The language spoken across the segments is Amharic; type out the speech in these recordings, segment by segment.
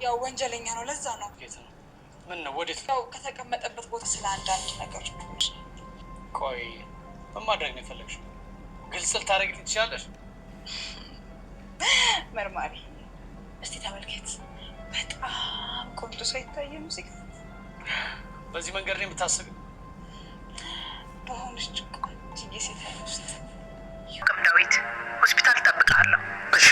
ያው ወንጀለኛ ነው። ለዛ ነው። ምን ነው? ወዴት? ያው ከተቀመጠበት ቦታ ስለ አንዳንድ ነገሮች። ቆይ ምን ማድረግ ነው የፈለግሽው? ግልጽ ልታደርጊልኝ ትችያለሽ? መርማሪ እስቲ ተመልከት። በጣም ቆንጆ ሰው ይታየም እዚህ ጋር። በዚህ መንገድ ነው የምታስቢው? በሆነች ቆንጆ ሴት ውስጥ ዳዊት ሆስፒታል እጠብቅሃለሁ። እሺ።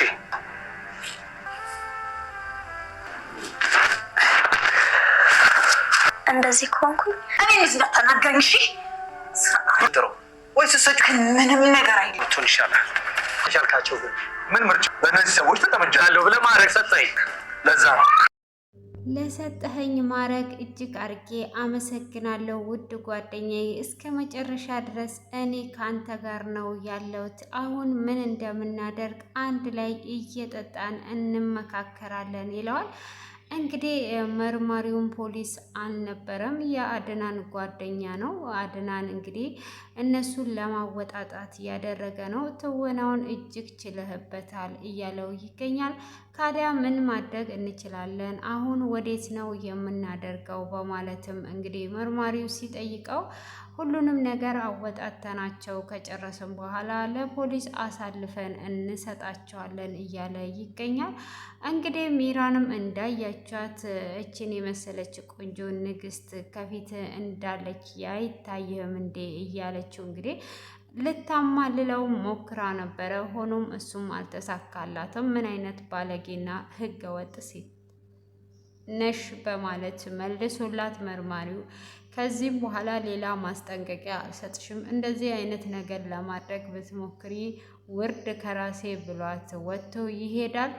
እንደዚህ ከሆንኩኝ እኔ እንዳትናገረኝ እሺ? ጥሩ ወይስ ሰጭ ምንም ነገር አይሉትን ይሻላል። ሻልካቸው ግን ምን ምርጫ በእነዚህ ሰዎች ተጠመጃለሁ ብለህ ማድረግ ሰጠኝ። ለዛ ነው ለሰጠኸኝ ማረግ እጅግ አርጌ አመሰግናለሁ ውድ ጓደኛዬ። እስከ መጨረሻ ድረስ እኔ ከአንተ ጋር ነው ያለሁት። አሁን ምን እንደምናደርግ አንድ ላይ እየጠጣን እንመካከራለን ይለዋል። እንግዲህ መርማሪውን ፖሊስ አልነበረም፣ የአድናን ጓደኛ ነው። አድናን እንግዲህ እነሱን ለማወጣጣት ያደረገ ነው። ትወናውን እጅግ ችለህበታል እያለው ይገኛል። ካዲያ ምን ማድረግ እንችላለን? አሁን ወዴት ነው የምናደርገው? በማለትም እንግዲህ መርማሪው ሲጠይቀው ሁሉንም ነገር አወጣተናቸው ከጨረስን በኋላ ለፖሊስ አሳልፈን እንሰጣቸዋለን እያለ ይገኛል። እንግዲህ ሚራንም እንዳያቻት እችን የመሰለች ቆንጆ ንግስት ከፊት እንዳለች አይታይህም እንዴ እያለችው እንግዲህ ልታማልለው ሞክራ ነበረ። ሆኖም እሱም አልተሳካላትም። ምን አይነት ባለጌና ህገ ወጥ ሴት ነሽ በማለት መልሶላት መርማሪው ከዚህም በኋላ ሌላ ማስጠንቀቂያ አልሰጥሽም፣ እንደዚህ አይነት ነገር ለማድረግ ብትሞክሪ ውርድ ከራሴ ብሏት ወጥቶ ይሄዳል።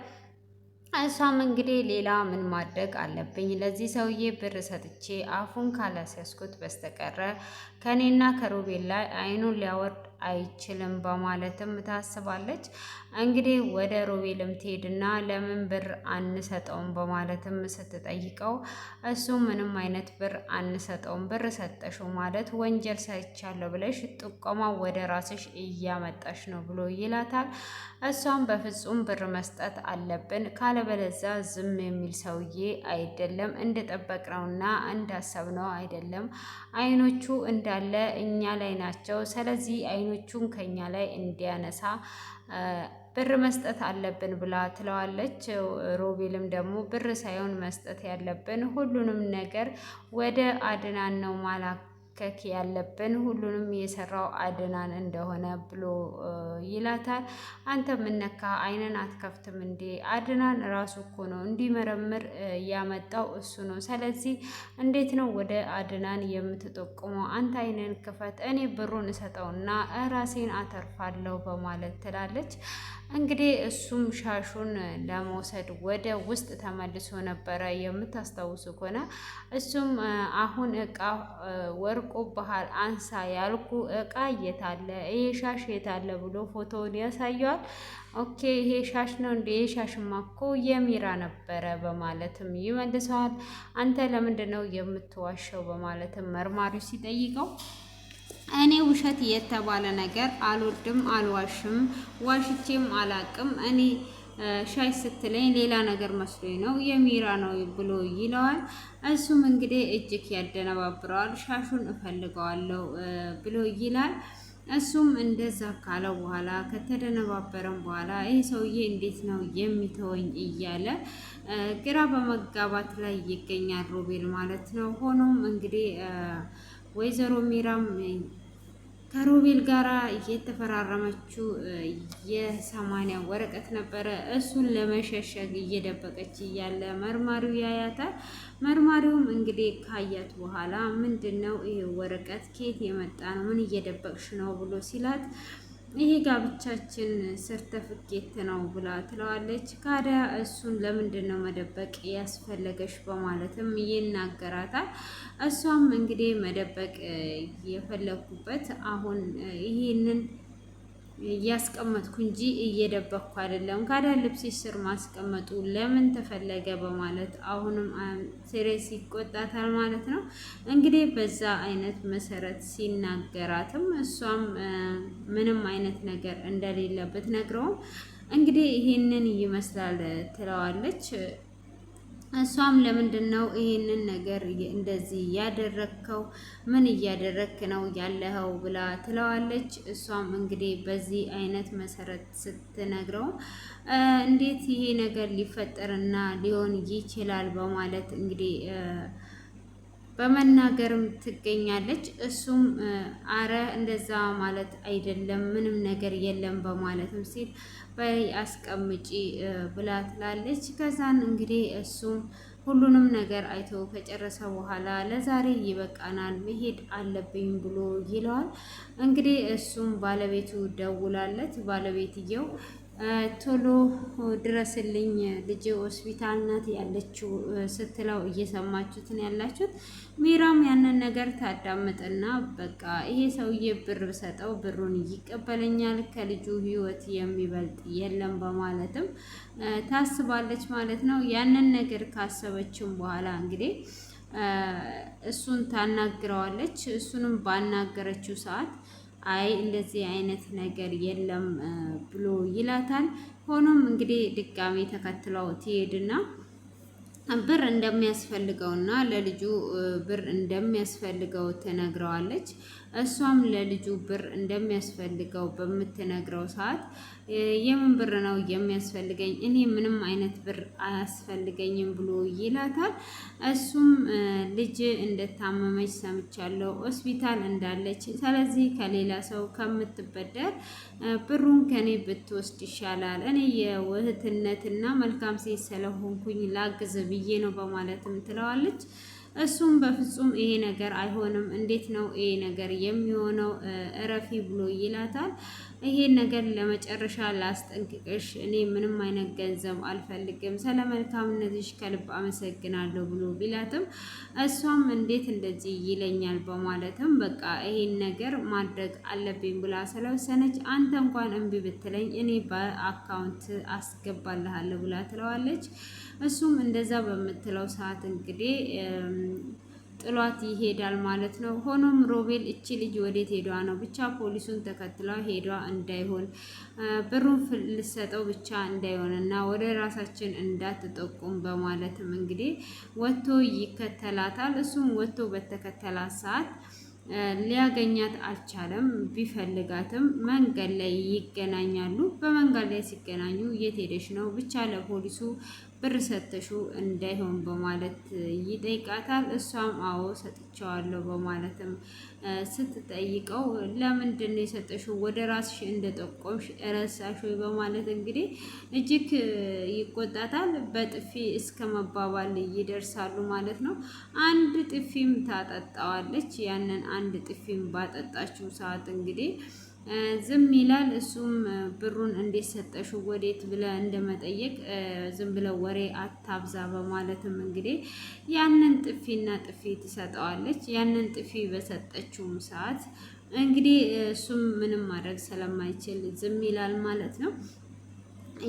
እሷም እንግዲህ ሌላ ምን ማድረግ አለብኝ? ለዚህ ሰውዬ ብር ሰጥቼ አፉን ካላስያዝኩት በስተቀረ ከኔና ከሮቤል ላይ አይኑን ሊያወርድ አይችልም በማለትም ታስባለች። እንግዲህ ወደ ሮቤልም ትሄድና ለምን ብር አንሰጠውም በማለትም ስትጠይቀው እሱ ምንም አይነት ብር አንሰጠውም፣ ብር ሰጠሽው ማለት ወንጀል ሰርቻለሁ ብለሽ ጥቆማ ወደ ራስሽ እያመጣሽ ነው ብሎ ይላታል። እሷም በፍጹም ብር መስጠት አለብን፣ ካለበለዛ ዝም የሚል ሰውዬ አይደለም፣ እንደጠበቅነውና እንዳሰብነው አይደለም፣ አይኖቹ እንዳለ እኛ ላይ ናቸው። ስለዚህ አይኖቹን ከኛ ላይ እንዲያነሳ ብር መስጠት አለብን ብላ ትለዋለች። ሮቤልም ደግሞ ብር ሳይሆን መስጠት ያለብን ሁሉንም ነገር ወደ አድናን ነው ማላከክ ያለብን፣ ሁሉንም የሰራው አድናን እንደሆነ ብሎ ይላታል። አንተ ምነካ አይንን አትከፍትም እንዴ? አድናን ራሱ እኮ ነው እንዲመረምር ያመጣው እሱ ነው። ስለዚህ እንዴት ነው ወደ አድናን የምትጠቁመው? አንተ አይንን ክፈት፣ እኔ ብሩን እሰጠውና ራሴን አተርፋለሁ በማለት ትላለች። እንግዲህ እሱም ሻሹን ለመውሰድ ወደ ውስጥ ተመልሶ ነበረ። የምታስታውሱ ከሆነ እሱም አሁን እቃ ወርቆ ባህል አንሳ ያልኩ እቃ የታለ? ይሄ ሻሽ የታለ ብሎ ፎቶውን ያሳየዋል። ኦኬ ይሄ ሻሽ ነው እንዴ? ይሄ ሻሽማ እኮ የሚራ ነበረ በማለትም ይመልሰዋል። አንተ ለምንድን ነው የምትዋሸው? በማለትም መርማሪው ሲጠይቀው እኔ ውሸት የተባለ ነገር አልወድም፣ አልዋሽም፣ ዋሽቼም አላቅም። እኔ ሻይ ስትለኝ ሌላ ነገር መስሎኝ ነው የሚራ ነው ብሎ ይለዋል። እሱም እንግዲህ እጅግ ያደነባብረዋል። ሻሹን እፈልገዋለሁ ብሎ ይላል። እሱም እንደዛ ካለው በኋላ ከተደነባበረም በኋላ ይህ ሰውዬ እንዴት ነው የሚተወኝ እያለ ግራ በመጋባት ላይ ይገኛል ሮቤል ማለት ነው። ሆኖም እንግዲህ ወይዘሮ ሚራም ከሮቤል ጋራ የተፈራረመችው የ80 ወረቀት ነበረ። እሱን ለመሸሸግ እየደበቀች እያለ መርማሪው ያያታል። መርማሪውም እንግዲህ ካያት በኋላ ምንድነው ይሄ ወረቀት ከየት የመጣ ነው? ምን እየደበቅሽ ነው ብሎ ሲላት ይሄ ጋብቻችን ሰርተፍኬት ነው ብላ ትለዋለች። ካዲያ እሱን ለምንድን ነው መደበቅ ያስፈለገሽ በማለትም ይናገራታል። እሷም እንግዲህ መደበቅ የፈለኩበት አሁን ይሄንን እያስቀመጥኩ እንጂ እየደበቅኩ አይደለም። ካዲያ ልብስሽ ስር ማስቀመጡ ለምን ተፈለገ በማለት አሁንም ሴሬስ ይቆጣታል ማለት ነው። እንግዲህ በዛ አይነት መሰረት ሲናገራትም እሷም ምንም አይነት ነገር እንደሌለበት ነግረውም እንግዲህ ይሄንን ይመስላል ትለዋለች። እሷም ለምንድነው ይሄንን ነገር እንደዚህ ያደረከው? ምን እያደረክ ነው ያለኸው ብላ ትለዋለች። እሷም እንግዲህ በዚህ አይነት መሰረት ስትነግረው እንዴት ይሄ ነገር ሊፈጠርና ሊሆን ይችላል በማለት እንግዲህ በመናገርም ትገኛለች። እሱም አረ እንደዛ ማለት አይደለም ምንም ነገር የለም በማለትም ሲል በይ አስቀምጪ ብላ ትላለች። ከዛን እንግዲህ እሱም ሁሉንም ነገር አይቶ ከጨረሰ በኋላ ለዛሬ ይበቃናል መሄድ አለብኝ ብሎ ይለዋል። እንግዲህ እሱም ባለቤቱ ደውላለት ባለቤትየው ቶሎ ድረስልኝ ልጅ ሆስፒታል ናት ያለችው ስትለው እየሰማችሁትን ያላችሁት። ሚራም ያንን ነገር ታዳምጥና በቃ ይሄ ሰውዬ ብር ብሰጠው ብሩን ይቀበለኛል ከልጁ ሕይወት የሚበልጥ የለም በማለትም ታስባለች ማለት ነው። ያንን ነገር ካሰበችም በኋላ እንግዲህ እሱን ታናግረዋለች። እሱንም ባናገረችው ሰዓት አይ እንደዚህ አይነት ነገር የለም ብሎ ይላታል። ሆኖም እንግዲህ ድጋሜ ተከትለው ትሄድና ብር እንደሚያስፈልገውና ለልጁ ብር እንደሚያስፈልገው ትነግረዋለች። እሷም ለልጁ ብር እንደሚያስፈልገው በምትነግረው ሰዓት የምን ብር ነው የሚያስፈልገኝ? እኔ ምንም አይነት ብር አያስፈልገኝም ብሎ ይላታል። እሱም ልጅ እንደታመመች ሰምቻለሁ፣ ሆስፒታል እንዳለች፣ ስለዚህ ከሌላ ሰው ከምትበደር ብሩን ከኔ ብትወስድ ይሻላል፣ እኔ የውህትነትና መልካም ሴት ስለሆንኩኝ ላግዝ ብዬ ነው በማለትም ትለዋለች። እሱም በፍጹም ይሄ ነገር አይሆንም፣ እንዴት ነው ይሄ ነገር የሚሆነው? እረፊ ብሎ ይላታል። ይሄን ነገር ለመጨረሻ ላስጠንቅቅሽ፣ እኔ ምንም አይነት ገንዘብ አልፈልግም፣ ስለ መልካምነትሽ ከልብ አመሰግናለሁ ብሎ ቢላትም እሷም እንዴት እንደዚህ ይለኛል በማለትም በቃ ይሄን ነገር ማድረግ አለብኝ ብላ ስለወሰነች አንተ እንኳን እምቢ ብትለኝ እኔ በአካውንት አስገባልሃለሁ ብላ ትለዋለች። እሱም እንደዛ በምትለው ሰዓት እንግዲህ ጥሏት ይሄዳል ማለት ነው። ሆኖም ሮቤል እቺ ልጅ ወዴት ሄዷ ነው? ብቻ ፖሊሱን ተከትላ ሄዷ እንዳይሆን ብሩን ልሰጠው ብቻ እንዳይሆን እና ወደ ራሳችን እንዳትጠቁም በማለትም እንግዲህ ወጥቶ ይከተላታል። እሱም ወጥቶ በተከተላት ሰዓት ሊያገኛት አልቻለም። ቢፈልጋትም መንገድ ላይ ይገናኛሉ። በመንገድ ላይ ሲገናኙ የት ሄደሽ ነው? ብቻ ለፖሊሱ ብር ሰተሹ እንዳይሆን በማለት ይጠይቃታል። እሷም አዎ ሰጥቼዋለሁ በማለትም ስትጠይቀው ለምንድን ነው የሰጠሽው? ወደ ራስሽ እንደጠቆምሽ ረሳሽ ወይ? በማለት እንግዲህ እጅግ ይቆጣታል። በጥፊ እስከ መባባል ይደርሳሉ ማለት ነው። አንድ ጥፊም ታጠጣዋለች። ያንን አንድ ጥፊም ባጠጣችው ሰዓት እንግዲህ ዝም ይላል። እሱም ብሩን እንዴት ሰጠሽው ወዴት ብለ እንደመጠየቅ ዝም ብለው ወሬ አታብዛ በማለትም እንግዲህ ያንን ጥፊና ጥፊ ትሰጠዋለች። ያንን ጥፊ በሰጠችውም ሰዓት እንግዲህ እሱም ምንም ማድረግ ስለማይችል ዝም ይላል ማለት ነው።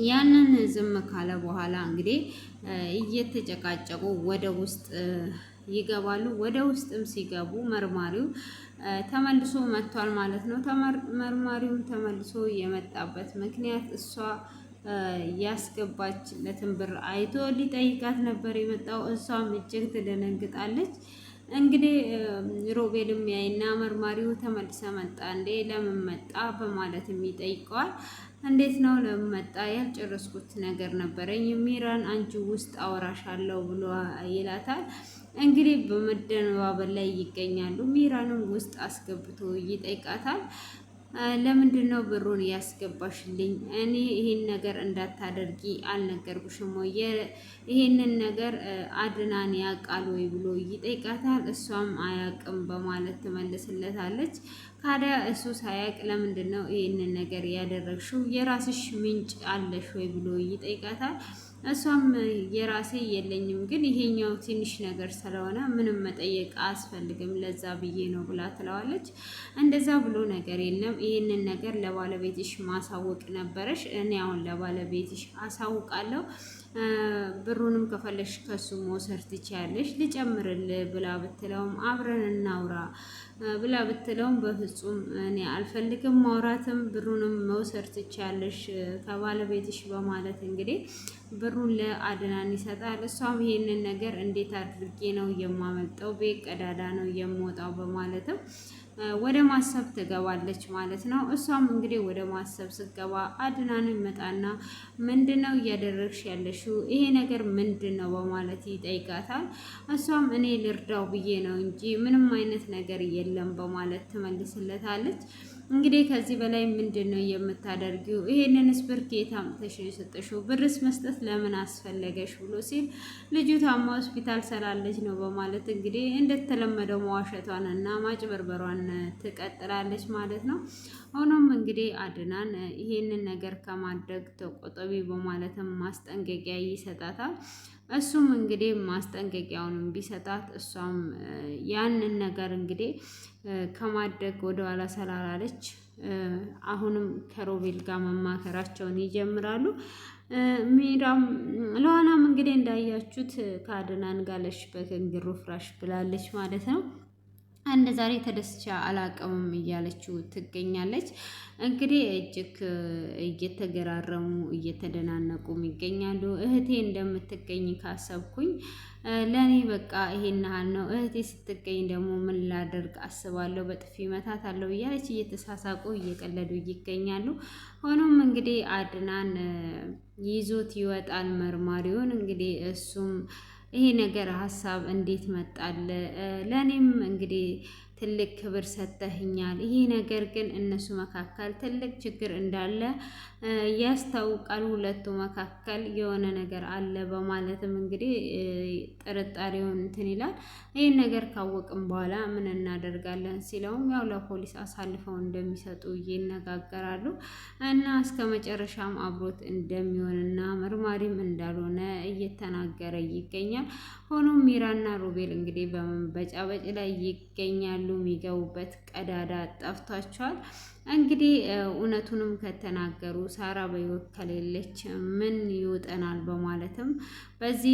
ያንን ዝም ካለ በኋላ እንግዲህ እየተጨቃጨቁ ወደ ውስጥ ይገባሉ። ወደ ውስጥም ሲገቡ መርማሪው ተመልሶ መጥቷል ማለት ነው። መርማሪው ተመልሶ የመጣበት ምክንያት እሷ ያስገባችለትን ብር አይቶ ሊጠይቃት ነበር የመጣው። እሷም እጅግ ትደነግጣለች። እንግዲህ ሮቤልም ያይና መርማሪው ተመልሰ መጣ እንዴ? ለምን መጣ? በማለትም ይጠይቀዋል። እንዴት ነው ለምን መጣ? ያልጨረስኩት ነገር ነበረኝ፣ ሚራን አንቺ ውስጥ አወራሻለሁ ብሎ ይላታል። እንግዲህ በመደነባበል ላይ ይገኛሉ። ሚራንም ውስጥ አስገብቶ ይጠይቃታል። ለምንድን ነው ብሩን ያስገባሽልኝ? እኔ ይሄን ነገር እንዳታደርጊ አልነገርኩሽም ወይ? ይሄንን ነገር አድናን ያውቃል ወይ ብሎ ይጠይቃታል። እሷም አያውቅም በማለት ትመልስለታለች። ካዲያ እሱ ሳያውቅ ለምንድን ነው ይሄንን ነገር ያደረግሽው? የራስሽ ምንጭ አለሽ ወይ ብሎ ይጠይቃታል። እሷም የራሴ የለኝም፣ ግን ይሄኛው ትንሽ ነገር ስለሆነ ምንም መጠየቅ አያስፈልግም ለዛ ብዬ ነው ብላ ትለዋለች። እንደዛ ብሎ ነገር የለም፣ ይሄንን ነገር ለባለቤትሽ ማሳወቅ ነበረሽ። እኔ አሁን ለባለቤትሽ አሳውቃለሁ፣ ብሩንም ከፈለሽ ከሱ መውሰድ ትችያለሽ፣ ልጨምርልህ ብላ ብትለውም አብረን እናውራ ብላ ብትለውም በፍጹም እኔ አልፈልግም ማውራትም፣ ብሩንም መውሰድ ትችያለሽ ከባለቤትሽ በማለት እንግዲህ ብሩን ለአድናን ይሰጣል። እሷም ይሄንን ነገር እንዴት አድርጌ ነው የማመልጠው? ቤት ቀዳዳ ነው የምወጣው በማለትም ወደ ማሰብ ትገባለች ማለት ነው። እሷም እንግዲህ ወደ ማሰብ ስትገባ አድናን ይመጣና ምንድነው እያደረግሽ ያለሽው? ይሄ ነገር ምንድነው በማለት ይጠይቃታል። እሷም እኔ ልርዳው ብዬ ነው እንጂ ምንም አይነት ነገር የለም በማለት ትመልስለታለች። እንግዲህ ከዚህ በላይ ምንድን ነው የምታደርጊው? ይሄንንስ ብር ከየት አምጥተሽ ነው የሰጠሽው? ብርስ መስጠት ለምን አስፈለገሽ? ብሎ ሲል ልጅቷማ ሆስፒታል ስላለች ነው በማለት እንግዲህ እንደተለመደው መዋሸቷን እና ማጭበርበሯን ትቀጥላለች ማለት ነው። ሆኖም እንግዲህ አድናን ይሄንን ነገር ከማድረግ ተቆጠቢ በማለትም ማስጠንቀቂያ ይሰጣታል። እሱም እንግዲህ ማስጠንቀቂያውንም ቢሰጣት እሷም ያንን ነገር እንግዲህ ከማድረግ ወደኋላ ስላላለች አሁንም ከሮቤል ጋር መማከራቸውን ይጀምራሉ። ሜዳም ለዋናም እንግዲህ እንዳያችሁት ከአድናን ጋር ለሽበት እንግሩ ፍራሽ ብላለች ማለት ነው። አንድ ዛሬ ተደስቻ አላቅምም እያለችው ትገኛለች። እንግዲህ እጅግ እየተገራረሙ እየተደናነቁም ይገኛሉ። እህቴ እንደምትገኝ ካሰብኩኝ ለኔ በቃ ይሄን ያህል ነው። እህቴ ስትገኝ ደግሞ ምን ላደርግ አስባለሁ፣ በጥፊ መታት አለው እያለች እየተሳሳቁ እየቀለዱ ይገኛሉ። ሆኖም እንግዲህ አድናን ይዞት ይወጣል መርማሪውን። እንግዲህ እሱም ይሄ ነገር ሀሳብ እንዴት መጣለ? ለኔም እንግዲህ ትልቅ ክብር ሰጥተህኛል። ይሄ ነገር ግን እነሱ መካከል ትልቅ ችግር እንዳለ ያስታውቃል። ሁለቱ መካከል የሆነ ነገር አለ በማለትም እንግዲህ ጥርጣሬውን እንትን ይላል። ይህን ነገር ካወቅም በኋላ ምን እናደርጋለን ሲለውም ያው ለፖሊስ አሳልፈው እንደሚሰጡ ይነጋገራሉ እና እስከ መጨረሻም አብሮት እንደሚሆንና መርማሪም እንዳልሆነ እየተናገረ ይገኛል። ሆኖም ሚራና ሮቤል እንግዲህ በመበጫበጭ ላይ ይገኛሉ። የሚገቡበት ቀዳዳ ጠፍቷቸዋል። እንግዲህ እውነቱንም ከተናገሩ ሳራ በሕይወት ከሌለች ምን ይውጠናል በማለትም በዚህ